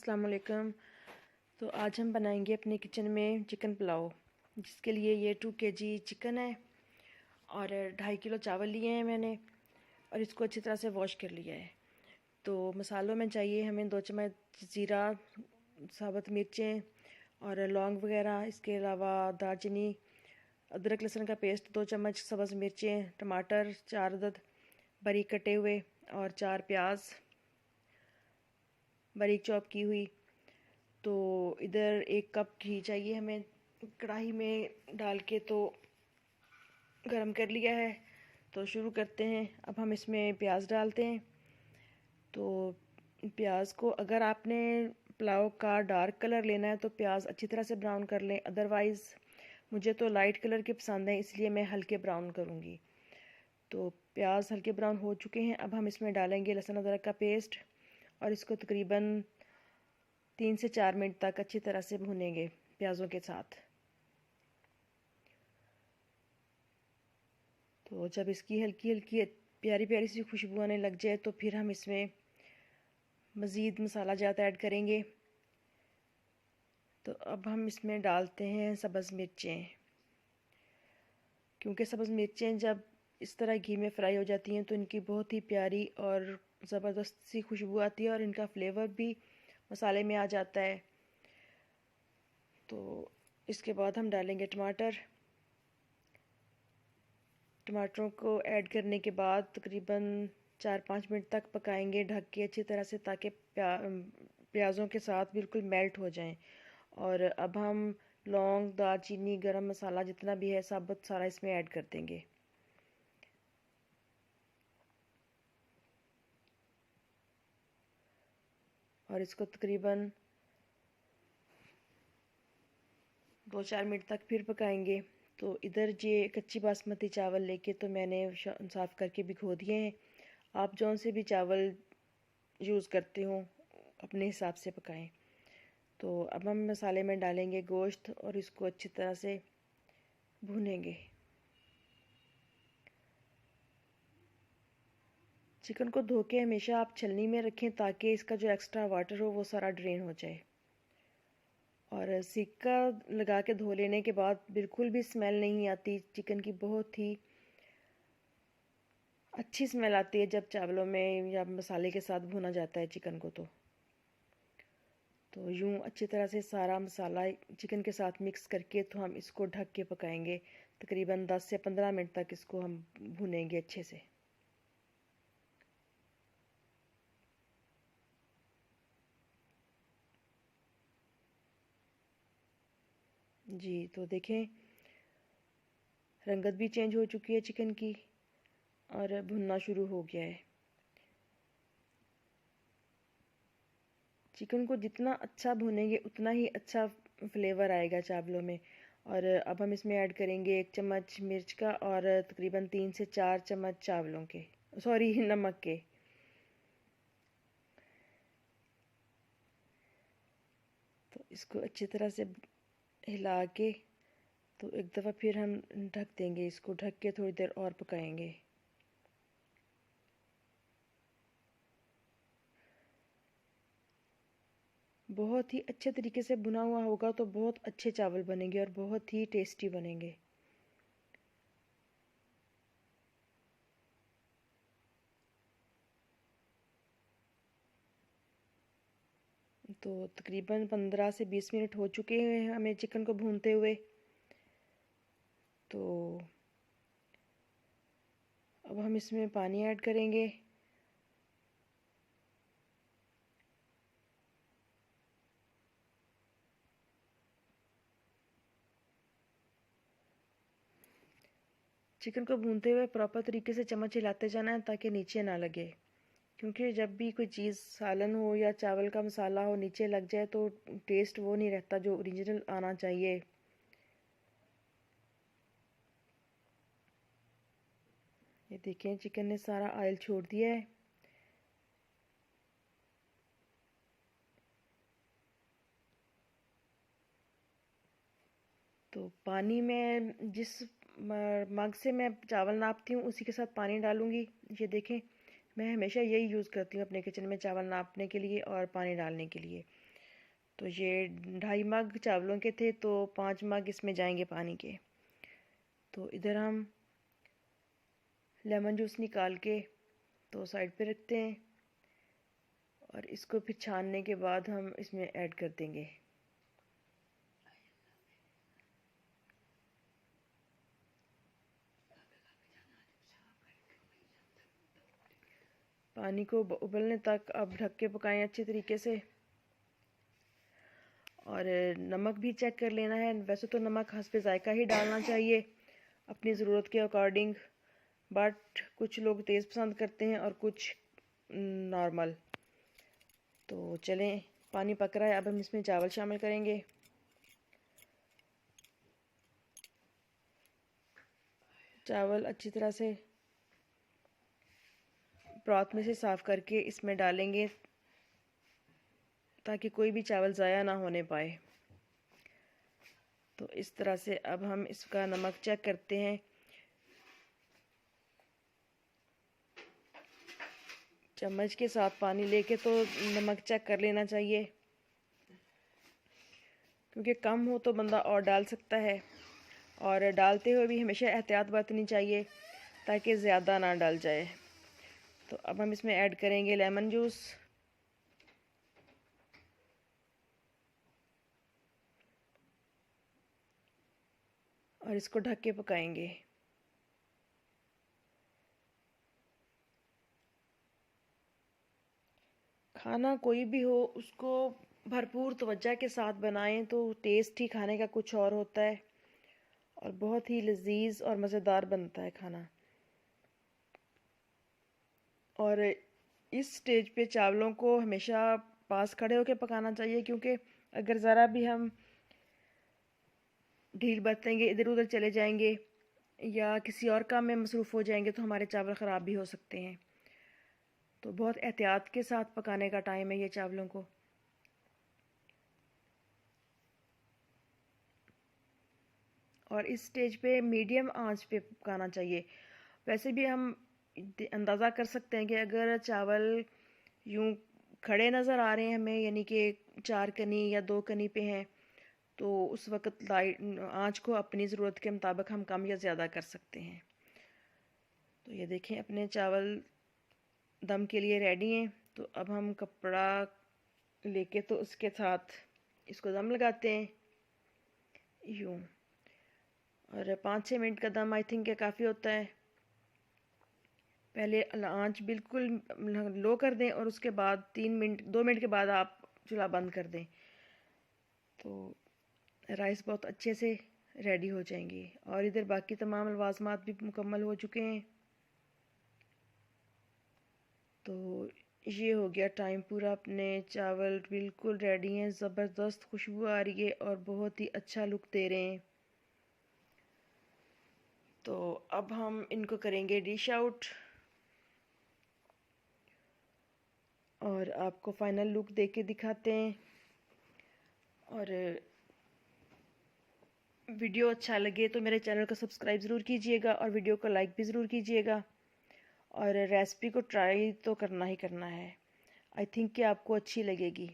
अस्सलाम वालेकुम। तो आज हम बनाएंगे अपने किचन में चिकन पुलाव, जिसके लिए ये 2 kg चिकन है और 2.5 किलो चावल लिए हैं मैंने और इसको अच्छी तरह से वॉश कर लिया है। तो मसालों में चाहिए हमें 2 चम्मच ज़ीरा, साबुत मिर्चें और लौंग वगैरह। इसके अलावा दालचीनी, अदरक लहसुन का पेस्ट 2 चम्मच, सब्ज़ मिर्चें, टमाटर 4 अदद बारीक कटे हुए और 4 प्याज बारीक चॉप की हुई। तो इधर 1 कप घी चाहिए हमें, कढ़ाई में डाल के तो गरम कर लिया है। तो शुरू करते हैं। अब हम इसमें प्याज डालते हैं। तो प्याज को अगर आपने पुलाव का डार्क कलर लेना है तो प्याज अच्छी तरह से ब्राउन कर लें, अदरवाइज़ मुझे तो लाइट कलर के पसंद है, इसलिए मैं हल्के ब्राउन करूँगी। तो प्याज हल्के ब्राउन हो चुके हैं। अब हम इसमें डालेंगे लहसुन अदरक का पेस्ट और इसको तकरीबन 3 से 4 मिनट तक अच्छी तरह से भूनेंगे प्याज़ों के साथ। तो जब इसकी हल्की हल्की प्यारी प्यारी सी खुशबू आने लग जाए तो फिर हम इसमें मज़ीद मसाला ज़्यादा ऐड करेंगे। तो अब हम इसमें डालते हैं सब्ज़ मिर्चें, क्योंकि सब्ज़ मिर्चें जब इस तरह घी में फ्राई हो जाती हैं तो इनकी बहुत ही प्यारी और ज़बरदस्त सी खुशबू आती है और इनका फ्लेवर भी मसाले में आ जाता है। तो इसके बाद हम डालेंगे टमाटर। टमाटरों को ऐड करने के बाद तकरीबन 4-5 मिनट तक पकाएंगे ढक के अच्छी तरह से, ताकि प्याज़ों के साथ बिल्कुल मेल्ट हो जाएं। और अब हम लौंग, दालचीनी, गरम मसाला जितना भी है साबुत सारा इसमें ऐड कर देंगे। और इसको तकरीबन 2-4 मिनट तक फिर पकाएंगे। तो इधर ये कच्ची बासमती चावल लेके तो मैंने साफ़ करके भिगो दिए हैं। आप जौन से भी चावल यूज़ करते हो अपने हिसाब से पकाएं। तो अब हम मसाले में डालेंगे गोश्त और इसको अच्छी तरह से भूनेंगे। चिकन को धो के हमेशा आप छलनी में रखें ताकि इसका जो एक्स्ट्रा वाटर हो वो सारा ड्रेन हो जाए। और सिक्का लगा के धो लेने के बाद बिल्कुल भी स्मेल नहीं आती चिकन की, बहुत ही अच्छी स्मेल आती है जब चावलों में या मसाले के साथ भुना जाता है चिकन को। तो यूँ अच्छी तरह से सारा मसाला चिकन के साथ मिक्स करके तो हम इसको ढक के पकाएंगे। तकरीबन 10 से 15 मिनट तक इसको हम भुनेंगे अच्छे से। जी, तो देखें रंगत भी चेंज हो चुकी है चिकन की और भुनना शुरू हो गया है। चिकन को जितना अच्छा भुनेंगे उतना ही अच्छा फ्लेवर आएगा चावलों में। और अब हम इसमें ऐड करेंगे 1 चम्मच मिर्च का और तकरीबन 3 से 4 चम्मच चावलों के, सॉरी, नमक के। तो इसको अच्छी तरह से हिला के तो एक दफ़ा फिर हम ढक देंगे, इसको ढक के थोड़ी देर और पकाएंगे। बहुत ही अच्छे तरीके से भुना हुआ होगा तो बहुत अच्छे चावल बनेंगे और बहुत ही टेस्टी बनेंगे। तो तकरीबन 15 से 20 मिनट हो चुके हैं हमें चिकन को भूनते हुए। तो अब हम इसमें पानी ऐड करेंगे। चिकन को भूनते हुए प्रॉपर तरीके से चम्मच हिलाते जाना है ताकि नीचे ना लगे, क्योंकि जब भी कोई चीज़ सालन हो या चावल का मसाला हो नीचे लग जाए तो टेस्ट वो नहीं रहता जो ओरिजिनल आना चाहिए। ये देखें चिकन ने सारा ऑयल छोड़ दिया है। तो पानी में जिस मग से मैं चावल नापती हूँ उसी के साथ पानी डालूँगी। ये देखें मैं हमेशा यही यूज़ करती हूँ अपने किचन में चावल नापने के लिए और पानी डालने के लिए। तो ये 2.5 मग चावलों के थे, तो 5 मग इसमें जाएंगे पानी के। तो इधर हम लेमन जूस निकाल के तो साइड पे रखते हैं, और इसको फिर छानने के बाद हम इसमें ऐड कर देंगे। पानी को उबलने तक अब ढक के पकाएं अच्छे तरीके से। और नमक भी चेक कर लेना है। वैसे तो नमक हस्बे जायका ही डालना चाहिए अपनी ज़रूरत के अकॉर्डिंग, बट कुछ लोग तेज़ पसंद करते हैं और कुछ नॉर्मल। तो चलें, पानी पक रहा है, अब हम इसमें चावल शामिल करेंगे। चावल अच्छी तरह से ब्रॉथ में से साफ़ करके इसमें डालेंगे ताकि कोई भी चावल ज़ाया ना होने पाए। तो इस तरह से अब हम इसका नमक चेक करते हैं। चम्मच के साथ पानी लेके तो नमक चेक कर लेना चाहिए, क्योंकि कम हो तो बंदा और डाल सकता है, और डालते हुए भी हमेशा एहतियात बरतनी चाहिए ताकि ज़्यादा ना डल जाए। तो अब हम इसमें ऐड करेंगे लेमन जूस। और इसको ढक के पकाएंगे। खाना कोई भी हो उसको भरपूर तवज्जो के साथ बनाएं तो टेस्ट ही खाने का कुछ और होता है, और बहुत ही लजीज और मज़ेदार बनता है खाना। और इस स्टेज पे चावलों को हमेशा पास खड़े होकर पकाना चाहिए, क्योंकि अगर ज़रा भी हम ढील बरतेंगे, इधर उधर चले जाएंगे या किसी और काम में मसरूफ़ हो जाएंगे तो हमारे चावल ख़राब भी हो सकते हैं। तो बहुत एहतियात के साथ पकाने का टाइम है ये चावलों को। और इस स्टेज पे मीडियम आंच पे पकाना चाहिए। वैसे भी हम अंदाज़ा कर सकते हैं कि अगर चावल यूं खड़े नज़र आ रहे हैं हमें, यानी कि 4 कनी या 2 कनी पे हैं, तो उस वक़्त लाइट आंच को अपनी ज़रूरत के मुताबिक हम कम या ज़्यादा कर सकते हैं। तो ये देखें, अपने चावल दम के लिए रेडी हैं। तो अब हम कपड़ा लेके तो उसके साथ इसको दम लगाते हैं यूं। और 5-6 मिनट का दम आई थिंक काफ़ी होता है। पहले आंच बिल्कुल लो कर दें और उसके बाद 2 मिनट के बाद आप चूल्हा बंद कर दें, तो राइस बहुत अच्छे से रेडी हो जाएंगे। और इधर बाकी तमाम लवाज़मात भी मुकम्मल हो चुके हैं। तो ये हो गया टाइम पूरा, अपने चावल बिल्कुल रेडी हैं, ज़बरदस्त खुशबू आ रही है और बहुत ही अच्छा लुक दे रहे हैं। तो अब हम इनको करेंगे डिश आउट और आपको फाइनल लुक दे के दिखाते हैं। और वीडियो अच्छा लगे तो मेरे चैनल को सब्सक्राइब ज़रूर कीजिएगा और वीडियो को लाइक भी ज़रूर कीजिएगा। और रेसिपी को ट्राई तो करना ही करना है, आई थिंक कि आपको अच्छी लगेगी।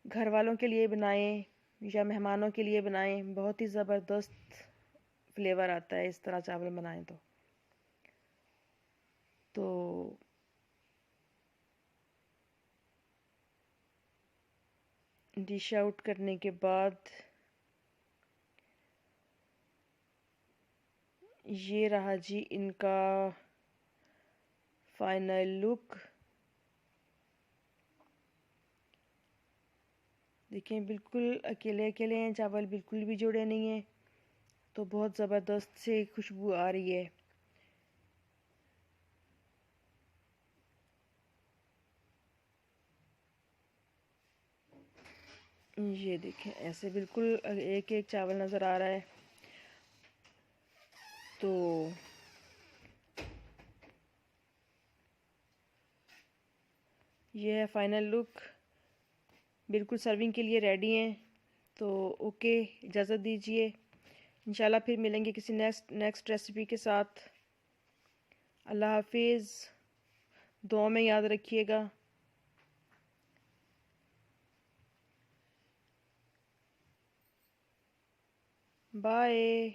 घर वालों के लिए बनाएं या मेहमानों के लिए बनाएं, बहुत ही ज़बरदस्त फ्लेवर आता है इस तरह चावल बनाएं तो डिश आउट करने के बाद ये रहा जी इनका फाइनल लुक। देखें, बिल्कुल अकेले अकेले हैं चावल, बिल्कुल भी जुड़े नहीं हैं, तो बहुत ज़बरदस्त से खुशबू आ रही है। ये देखें, ऐसे बिल्कुल एक एक चावल नज़र आ रहा है। तो ये है फाइनल लुक, बिल्कुल सर्विंग के लिए रेडी हैं। तो ओके, इजाज़त दीजिए, इंशाल्लाह फिर मिलेंगे किसी नेक्स्ट रेसिपी के साथ। अल्लाह हाफिज़। दुआ में याद रखिएगा। बाय।